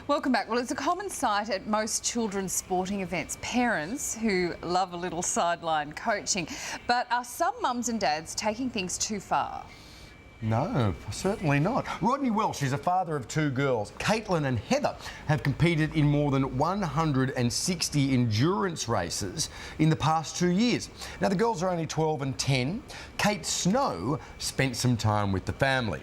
Welcome back. Well, it's a common sight at most children's sporting events, parents who love a little sideline coaching. But are some mums and dads taking things too far? No, certainly not. Rodney Welsh is a father of two girls. Caitlin and Heather have competed in more than 160 endurance races in the past 2 years. Now, the girls are only 12 and 10. Kate Snow spent some time with the family.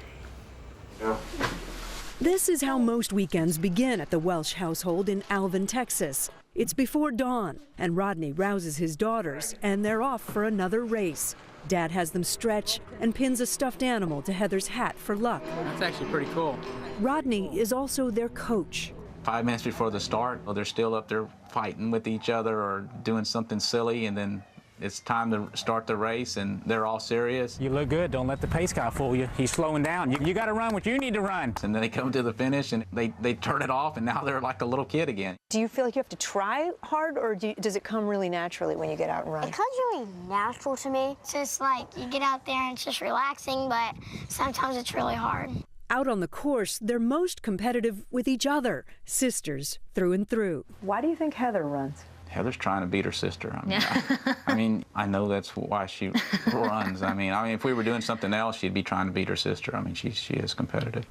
This is how most weekends begin at the Welsh household in Alvin, Texas. It's before dawn, and Rodney rouses his daughters, and they're off for another race. Dad has them stretch and pins a stuffed animal to Heather's hat for luck. That's actually pretty cool. Rodney is also their coach. 5 minutes before the start, they're still up there fighting with each other or doing something silly, and then it's time to start the race, and they're all serious. You look good. Don't let the pace guy fool you. He's slowing down. You got to run what you need to run. And then they come to the finish, and they turn it off, and now they're like a little kid again. Do you feel like you have to try hard, or does it come really naturally when you get out and run? It comes really natural to me. It's just like you get out there and it's just relaxing, but sometimes it's really hard. Out on the course, they're most competitive with each other, sisters through and through. Why do you think Heather runs? Heather's trying to beat her sister. I mean, I know that's why she runs. I mean, if we were doing something else, she'd be trying to beat her sister. I mean, she is competitive.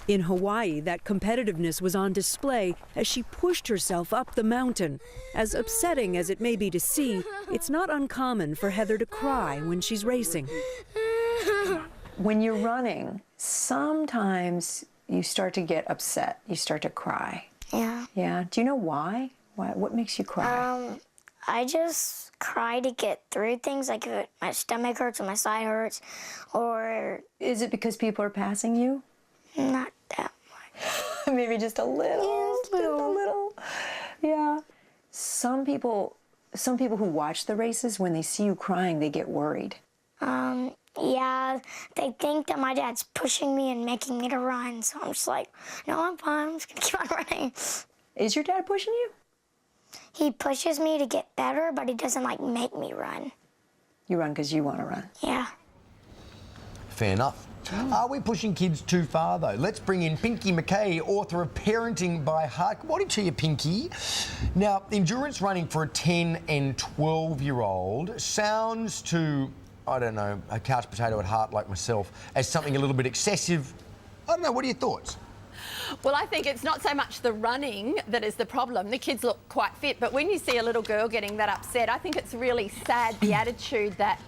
In Hawaii, that competitiveness was on display as she pushed herself up the mountain. As upsetting as it may be to see, it's not uncommon for Heather to cry when she's racing. When you're running, sometimes you start to get upset. You start to cry. Yeah. Yeah. Do you know why? What makes you cry? I just cry to get through things, like if my stomach hurts or my side hurts, or... Is it because people are passing you? Not that much. Maybe just a little. Just a little. Yeah. Some people who watch the races, when they see you crying, they get worried. Yeah, they think that my dad's pushing me and making me to run, so I'm just like, no, I'm fine, I'm just gonna keep on running. Is your dad pushing you? He pushes me to get better, but he doesn't, like, make me run. You run because you want to run. Yeah. Fair enough. Are we pushing kids too far, though? Let's bring in Pinky McKay, author of Parenting by Heart. Good morning to you, Pinky. Now, endurance running for a 10 and 12-year-old sounds to, I don't know, a couch potato at heart like myself, as something a little bit excessive. I don't know, what are your thoughts? Well, I think it's not so much the running that is the problem. The kids look quite fit, but when you see a little girl getting that upset, I think it's really sad, the attitude that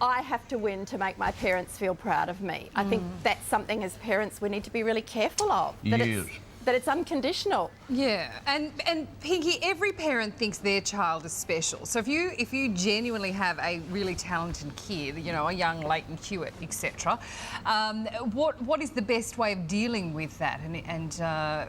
I have to win to make my parents feel proud of me. I think that's something as parents we need to be really careful of. That it's unconditional. Yeah, and Pinky, every parent thinks their child is special. So if you genuinely have a really talented kid, you know, a young Leighton Hewitt, etc., what is the best way of dealing with that and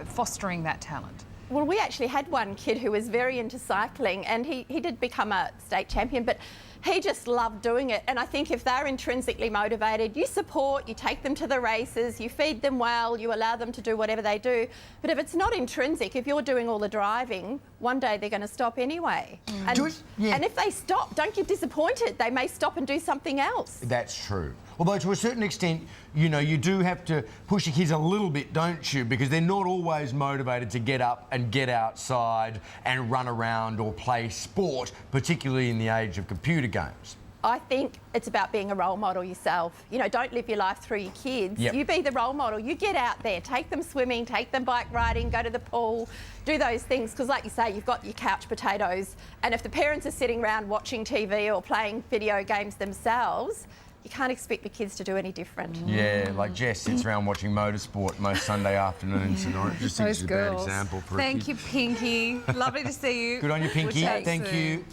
fostering that talent? Well, we actually had one kid who was very into cycling, and he did become a state champion, but he just loved doing it. And I think if they're intrinsically motivated, you support, you take them to the races, you feed them well, you allow them to do whatever they do. But if it's not intrinsic, if you're doing all the driving, one day they're going to stop anyway. And if they stop, don't get disappointed. They may stop and do something else. That's true. Although to a certain extent, you know, you do have to push your kids a little bit, don't you? Because they're not always motivated to get up and get outside and run around or play sport, particularly in the age of computer games. I think it's about being a role model yourself. You know, don't live your life through your kids. Yep. You be the role model. You get out there, take them swimming, take them bike riding, go to the pool, do those things. Because like you say, you've got your couch potatoes. And if the parents are sitting around watching TV or playing video games themselves, you can't expect the kids to do any different. Yeah, like Jess sits around watching motorsport most Sunday afternoons, and I just think it's a bad example for Thank you, Pinky. Lovely to see you. Good on you, Pinky. We'll chat Thank soon. you.